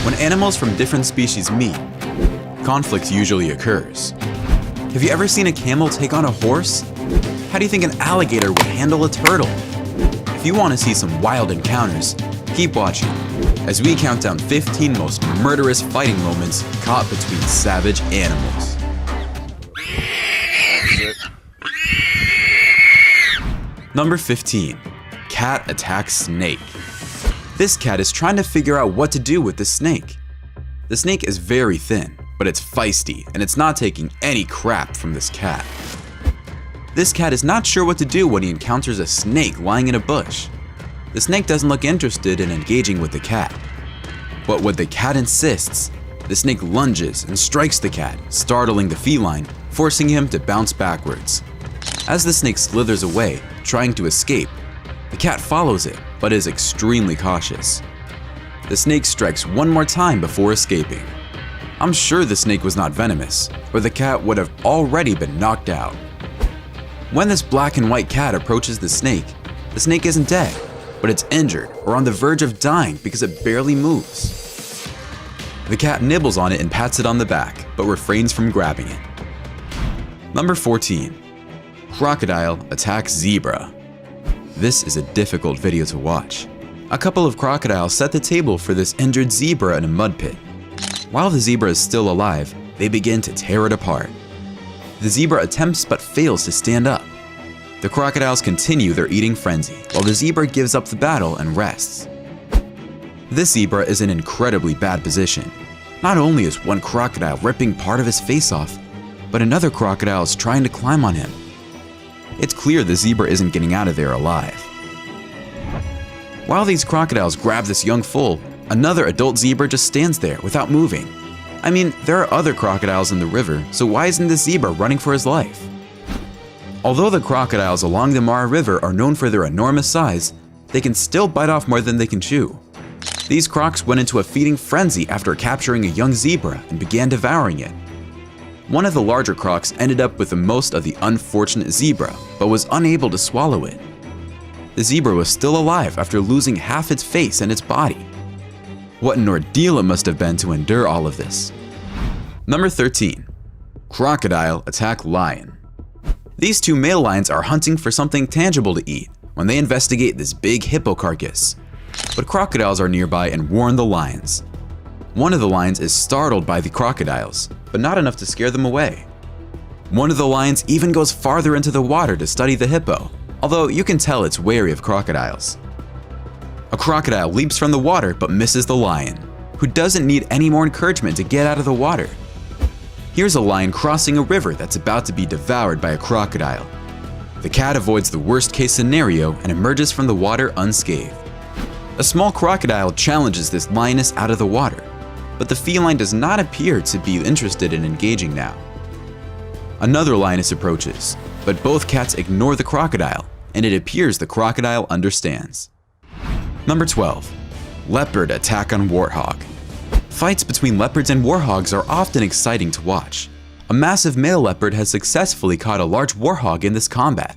When animals from different species meet, conflict usually occurs. Have you ever seen a camel take on a horse? How do you think an alligator would handle a turtle? If you want to see some wild encounters, keep watching as we count down 15 most murderous fighting moments caught between savage animals. Number 15. Cat attacks snake. This cat is trying to figure out what to do with the snake. The snake is very thin, but it's feisty, and it's not taking any crap from this cat. This cat is not sure what to do when he encounters a snake lying in a bush. The snake doesn't look interested in engaging with the cat. But when the cat insists, the snake lunges and strikes the cat, startling the feline, forcing him to bounce backwards. As the snake slithers away, trying to escape, the cat follows it, but is extremely cautious. The snake strikes one more time before escaping. I'm sure the snake was not venomous, or the cat would have already been knocked out. When this black and white cat approaches the snake isn't dead, but it's injured or on the verge of dying because it barely moves. The cat nibbles on it and pats it on the back, but refrains from grabbing it. Number 14. Crocodile attacks zebra. This is a difficult video to watch. A couple of crocodiles set the table for this injured zebra in a mud pit. While the zebra is still alive, they begin to tear it apart. The zebra attempts but fails to stand up. The crocodiles continue their eating frenzy, while the zebra gives up the battle and rests. This zebra is in an incredibly bad position. Not only is one crocodile ripping part of his face off, but another crocodile is trying to climb on him. It's clear the zebra isn't getting out of there alive. While these crocodiles grab this young foal, another adult zebra just stands there without moving. I mean, there are other crocodiles in the river, so why isn't this zebra running for his life? Although the crocodiles along the Mara River are known for their enormous size, they can still bite off more than they can chew. These crocs went into a feeding frenzy after capturing a young zebra and began devouring it. One of the larger crocs ended up with the most of the unfortunate zebra, but was unable to swallow it. The zebra was still alive after losing half its face and its body. What an ordeal it must have been to endure all of this. Number 13. Crocodile attack lion. These two male lions are hunting for something tangible to eat when they investigate this big hippo carcass. But crocodiles are nearby and warn the lions. One of the lions is startled by the crocodiles, but not enough to scare them away. One of the lions even goes farther into the water to study the hippo, although you can tell it's wary of crocodiles. A crocodile leaps from the water but misses the lion, who doesn't need any more encouragement to get out of the water. Here's a lion crossing a river that's about to be devoured by a crocodile. The cat avoids the worst case scenario and emerges from the water unscathed. A small crocodile challenges this lioness out of the water, but the feline does not appear to be interested in engaging now. Another lioness approaches, but both cats ignore the crocodile, and it appears the crocodile understands. Number 12. Leopard attack on warthog. Fights between leopards and warthogs are often exciting to watch. A massive male leopard has successfully caught a large warthog in this combat.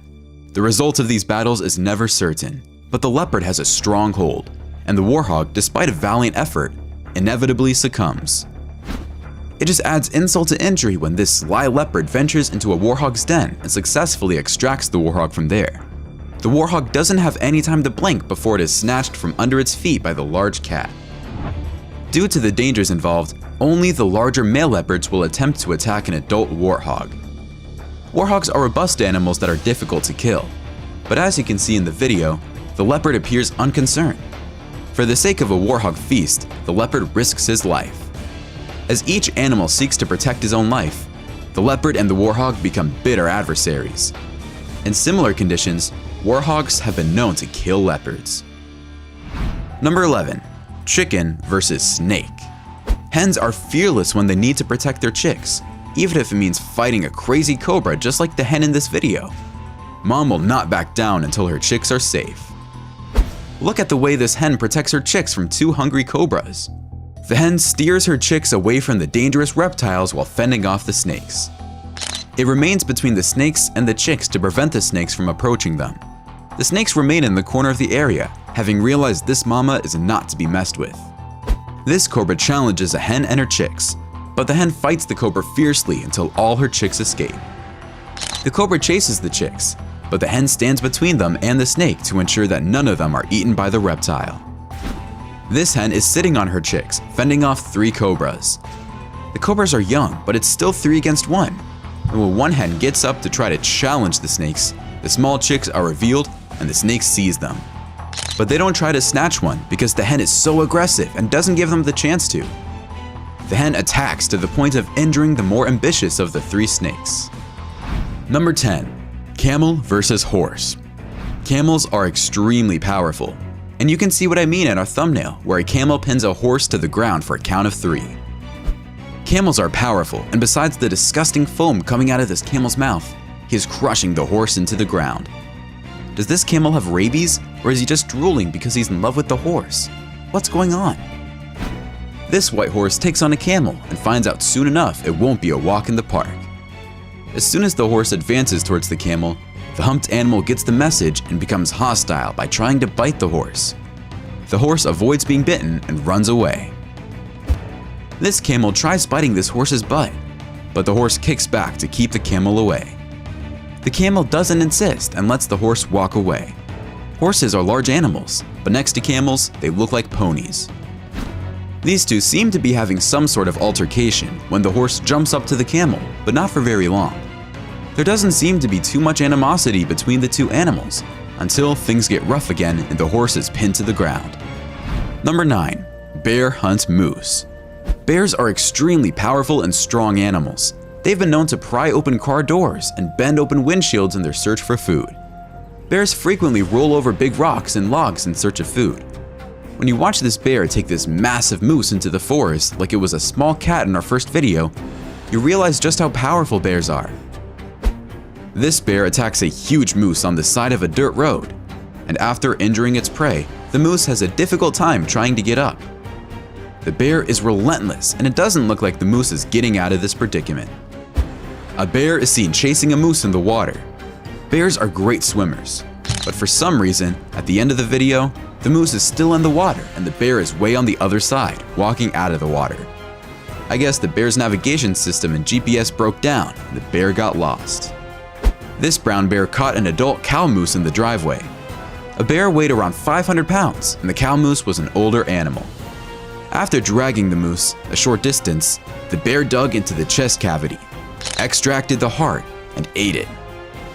The result of these battles is never certain, but the leopard has a strong hold, and the warthog, despite a valiant effort, inevitably succumbs. It just adds insult to injury when this sly leopard ventures into a warthog's den and successfully extracts the warthog from there. The warthog doesn't have any time to blink before it is snatched from under its feet by the large cat. Due to the dangers involved, only the larger male leopards will attempt to attack an adult warthog. Warthogs are robust animals that are difficult to kill, but as you can see in the video, the leopard appears unconcerned. For the sake of a warthog feast, the leopard risks his life. As each animal seeks to protect his own life, the leopard and the warthog become bitter adversaries. In similar conditions, warthogs have been known to kill leopards. Number 11. Chicken versus snake. Hens are fearless when they need to protect their chicks, even if it means fighting a crazy cobra just like the hen in this video. Mom will not back down until her chicks are safe. Look at the way this hen protects her chicks from two hungry cobras. The hen steers her chicks away from the dangerous reptiles while fending off the snakes. It remains between the snakes and the chicks to prevent the snakes from approaching them. The snakes remain in the corner of the area, having realized this mama is not to be messed with. This cobra challenges a hen and her chicks, but the hen fights the cobra fiercely until all her chicks escape. The cobra chases the chicks, but the hen stands between them and the snake to ensure that none of them are eaten by the reptile. This hen is sitting on her chicks, fending off 3 cobras. The cobras are young, but it's still 3 against 1. And when one hen gets up to try to challenge the snakes, the small chicks are revealed and the snake sees them. But they don't try to snatch one because the hen is so aggressive and doesn't give them the chance to. The hen attacks to the point of injuring the more ambitious of the 3 snakes. Number 10. Camel versus horse. Camels are extremely powerful, and you can see what I mean in our thumbnail where a camel pins a horse to the ground for a count of 3. Camels are powerful, and besides the disgusting foam coming out of this camel's mouth, he is crushing the horse into the ground. Does this camel have rabies, or is he just drooling because he's in love with the horse? What's going on? This white horse takes on a camel and finds out soon enough it won't be a walk in the park. As soon as the horse advances towards the camel, the humped animal gets the message and becomes hostile by trying to bite the horse. The horse avoids being bitten and runs away. This camel tries biting this horse's butt, but the horse kicks back to keep the camel away. The camel doesn't insist and lets the horse walk away. Horses are large animals, but next to camels, they look like ponies. These two seem to be having some sort of altercation when the horse jumps up to the camel, but not for very long. There doesn't seem to be too much animosity between the 2 animals until things get rough again and the horse is pinned to the ground. Number 9. Bear hunts moose. Bears are extremely powerful and strong animals. They've been known to pry open car doors and bend open windshields in their search for food. Bears frequently roll over big rocks and logs in search of food. When you watch this bear take this massive moose into the forest like it was a small cat in our first video, you realize just how powerful bears are. This bear attacks a huge moose on the side of a dirt road, and after injuring its prey, the moose has a difficult time trying to get up. The bear is relentless, and it doesn't look like the moose is getting out of this predicament. A bear is seen chasing a moose in the water. Bears are great swimmers, but for some reason, at the end of the video, the moose is still in the water and the bear is way on the other side, walking out of the water. I guess the bear's navigation system and GPS broke down and the bear got lost. This brown bear caught an adult cow moose in the driveway. A bear weighed around 500 pounds and the cow moose was an older animal. After dragging the moose a short distance, the bear dug into the chest cavity, extracted the heart, and ate it.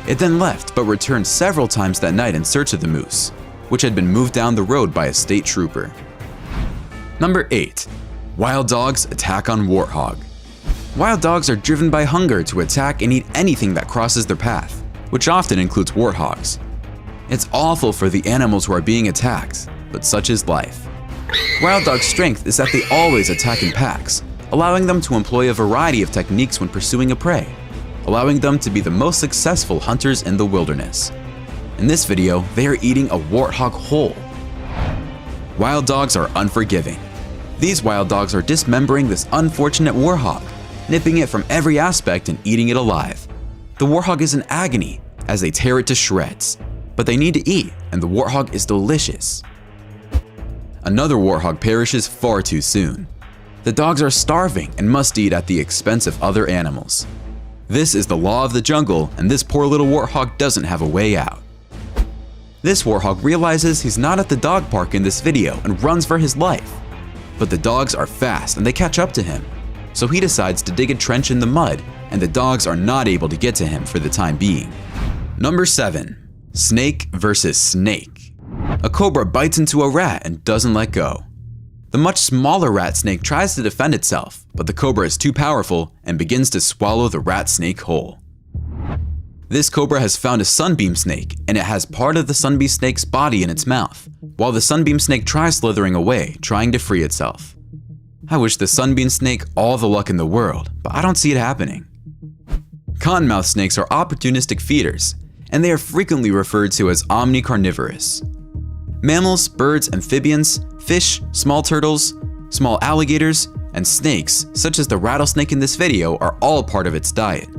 It then left but returned several times that night in search of the moose, which had been moved down the road by a state trooper. Number 8. Wild dogs attack on warthog. Wild dogs are driven by hunger to attack and eat anything that crosses their path, which often includes warthogs. It's awful for the animals who are being attacked, but such is life. Wild dogs' strength is that they always attack in packs, allowing them to employ a variety of techniques when pursuing a prey, allowing them to be the most successful hunters in the wilderness. In this video, they are eating a warthog whole. Wild dogs are unforgiving. These wild dogs are dismembering this unfortunate warthog, nipping it from every aspect and eating it alive. The warthog is in agony as they tear it to shreds, but they need to eat, and the warthog is delicious. Another warthog perishes far too soon. The dogs are starving and must eat at the expense of other animals. This is the law of the jungle, and this poor little warthog doesn't have a way out. This warthog realizes he's not at the dog park in this video and runs for his life. But the dogs are fast and they catch up to him, so he decides to dig a trench in the mud, and the dogs are not able to get to him for the time being. Number 7. Snake versus snake. A cobra bites into a rat and doesn't let go. The much smaller rat snake tries to defend itself, but the cobra is too powerful and begins to swallow the rat snake whole. This cobra has found a sunbeam snake, and it has part of the sunbeam snake's body in its mouth, while the sunbeam snake tries slithering away, trying to free itself. I wish the sunbeam snake all the luck in the world, but I don't see it happening. Cottonmouth snakes are opportunistic feeders, and they are frequently referred to as omnicarnivorous. Mammals, birds, amphibians, fish, small turtles, small alligators, and snakes, such as the rattlesnake in this video, are all part of its diet.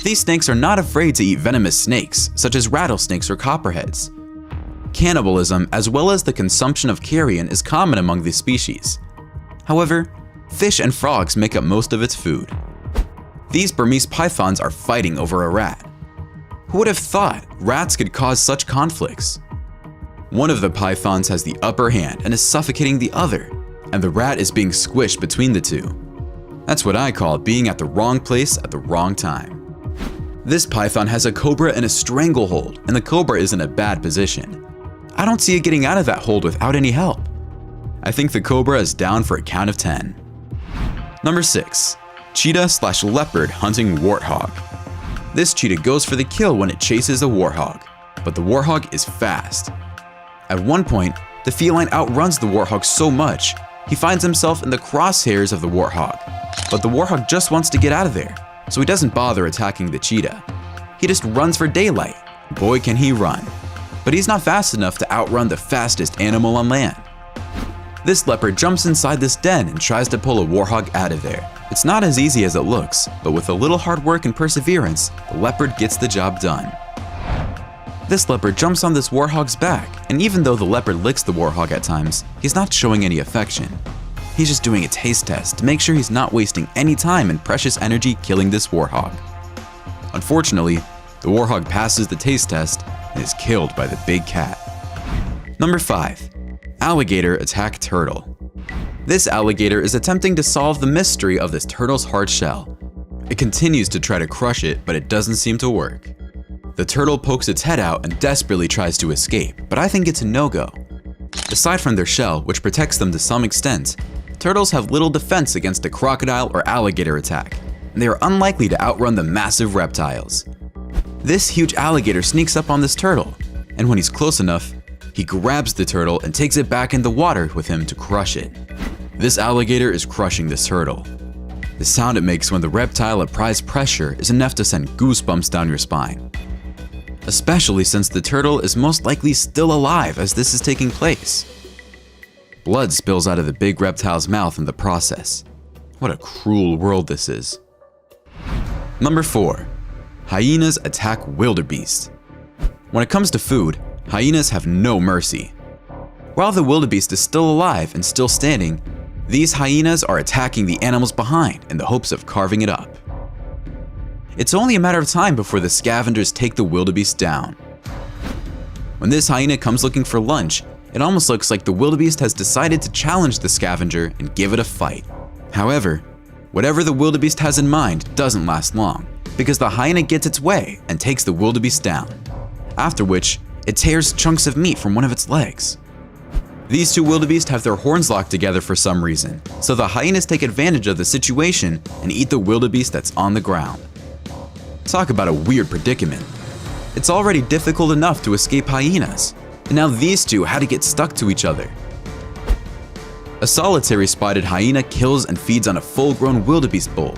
These snakes are not afraid to eat venomous snakes, such as rattlesnakes or copperheads. Cannibalism, as well as the consumption of carrion, is common among these species. However, fish and frogs make up most of its food. These Burmese pythons are fighting over a rat. Who would have thought rats could cause such conflicts? One of the pythons has the upper hand and is suffocating the other, and the rat is being squished between the two. That's what I call being at the wrong place at the wrong time. This python has a cobra in a stranglehold, and the cobra is in a bad position. I don't see it getting out of that hold without any help. I think the cobra is down for a count of 10. Number 6. Cheetah/leopard hunting warthog. This cheetah goes for the kill when it chases a warthog, but the warthog is fast. At one point, the feline outruns the warthog so much, he finds himself in the crosshairs of the warthog. But the warthog just wants to get out of there, so he doesn't bother attacking the cheetah. He just runs for daylight. Boy, can he run. But he's not fast enough to outrun the fastest animal on land. This leopard jumps inside this den and tries to pull a warthog out of there. It's not as easy as it looks, but with a little hard work and perseverance, the leopard gets the job done. This leopard jumps on this warthog's back, and even though the leopard licks the warthog at times, he's not showing any affection. He's just doing a taste test to make sure he's not wasting any time and precious energy killing this warthog. Unfortunately, the warthog passes the taste test and is killed by the big cat. Number 5. Alligator attack turtle. This alligator is attempting to solve the mystery of this turtle's hard shell. It continues to try to crush it, but it doesn't seem to work. The turtle pokes its head out and desperately tries to escape, but I think it's a no-go. Aside from their shell, which protects them to some extent, turtles have little defense against a crocodile or alligator attack, and they are unlikely to outrun the massive reptiles. This huge alligator sneaks up on this turtle, and when he's close enough, he grabs the turtle and takes it back in the water with him to crush it. This alligator is crushing this turtle. The sound it makes when the reptile applies pressure is enough to send goosebumps down your spine. Especially since the turtle is most likely still alive as this is taking place. Blood spills out of the big reptile's mouth in the process. What a cruel world this is. Number 4. Hyenas attack wildebeest. When it comes to food, hyenas have no mercy. While the wildebeest is still alive and still standing, these hyenas are attacking the animals behind in the hopes of carving it up. It's only a matter of time before the scavengers take the wildebeest down. When this hyena comes looking for lunch, it almost looks like the wildebeest has decided to challenge the scavenger and give it a fight. However, whatever the wildebeest has in mind doesn't last long, because the hyena gets its way and takes the wildebeest down, after which it tears chunks of meat from one of its legs. These two wildebeest have their horns locked together for some reason, so the hyenas take advantage of the situation and eat the wildebeest that's on the ground. Talk about a weird predicament. It's already difficult enough to escape hyenas, and now these two had to get stuck to each other. A solitary spotted hyena kills and feeds on a full-grown wildebeest bull.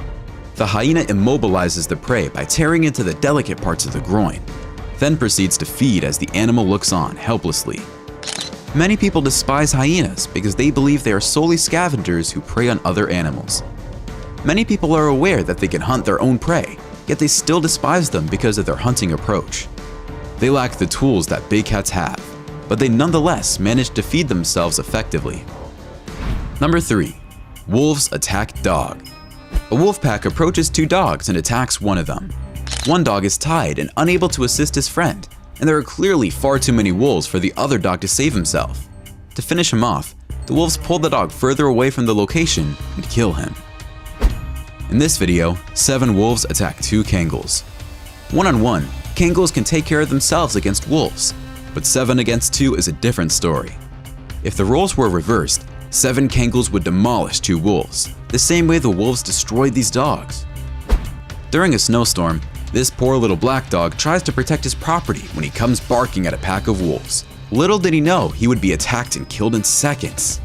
The hyena immobilizes the prey by tearing into the delicate parts of the groin, then proceeds to feed as the animal looks on helplessly. Many people despise hyenas because they believe they are solely scavengers who prey on other animals. Many people are aware that they can hunt their own prey, yet they still despise them because of their hunting approach. They lack the tools that big cats have, but they nonetheless manage to feed themselves effectively. Number 3. Wolves attack dog. A wolf pack approaches two dogs and attacks one of them. One dog is tied and unable to assist his friend, and there are clearly far too many wolves for the other dog to save himself. To finish him off, the wolves pull the dog further away from the location and kill him. In this video, 7 wolves attack 2 kangals. One-on-one, kangals can take care of themselves against wolves, but 7 against 2 is a different story. If the roles were reversed, 7 kangals would demolish 2 wolves, the same way the wolves destroyed these dogs. During a snowstorm, this poor little black dog tries to protect his property when he comes barking at a pack of wolves. Little did he know he would be attacked and killed in seconds.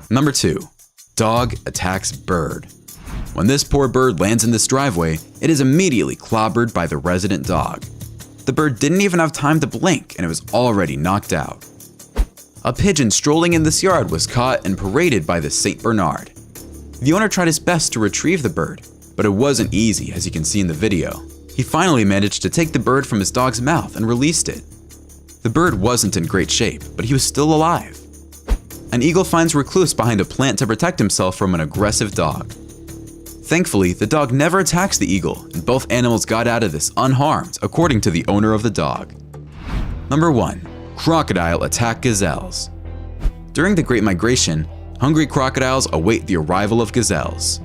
Number 2. Dog attacks bird. When this poor bird lands in this driveway, it is immediately clobbered by the resident dog. The bird didn't even have time to blink and it was already knocked out. A pigeon strolling in this yard was caught and paraded by the St. Bernard. The owner tried his best to retrieve the bird, but it wasn't easy, as you can see in the video. He finally managed to take the bird from his dog's mouth and released it. The bird wasn't in great shape, but he was still alive. An eagle finds recluse behind a plant to protect himself from an aggressive dog. Thankfully, the dog never attacks the eagle, and both animals got out of this unharmed, according to the owner of the dog. Number 1. Crocodile attack gazelles. During the Great Migration, hungry crocodiles await the arrival of gazelles.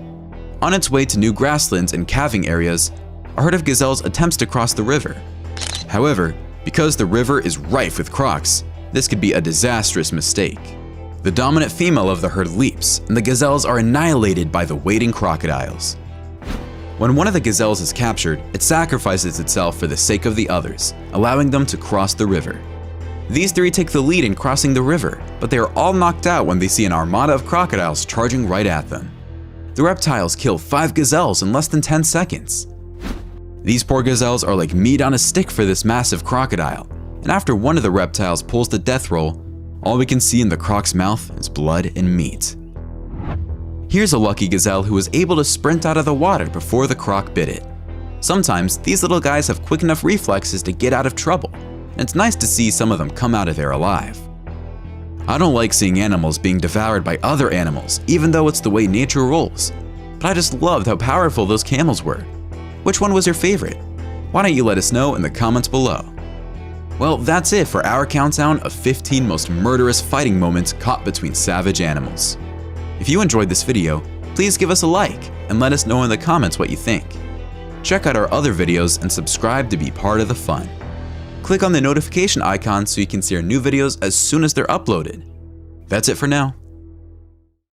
On its way to new grasslands and calving areas, a herd of gazelles attempts to cross the river. However, because the river is rife with crocs, this could be a disastrous mistake. The dominant female of the herd leaps, and the gazelles are annihilated by the waiting crocodiles. When one of the gazelles is captured, it sacrifices itself for the sake of the others, allowing them to cross the river. These 3 take the lead in crossing the river, but they are all knocked out when they see an armada of crocodiles charging right at them. The reptiles kill 5 gazelles in less than 10 seconds. These poor gazelles are like meat on a stick for this massive crocodile, and after one of the reptiles pulls the death roll, all we can see in the croc's mouth is blood and meat. Here's a lucky gazelle who was able to sprint out of the water before the croc bit it. Sometimes these little guys have quick enough reflexes to get out of trouble, and it's nice to see some of them come out of there alive. I don't like seeing animals being devoured by other animals, even though it's the way nature rolls, but I just loved how powerful those camels were. Which one was your favorite? Why don't you let us know in the comments below. Well, that's it for our countdown of 15 most murderous fighting moments caught between savage animals. If you enjoyed this video, please give us a like and let us know in the comments what you think. Check out our other videos and subscribe to be part of the fun. Click on the notification icon so you can see our new videos as soon as they're uploaded. That's it for now.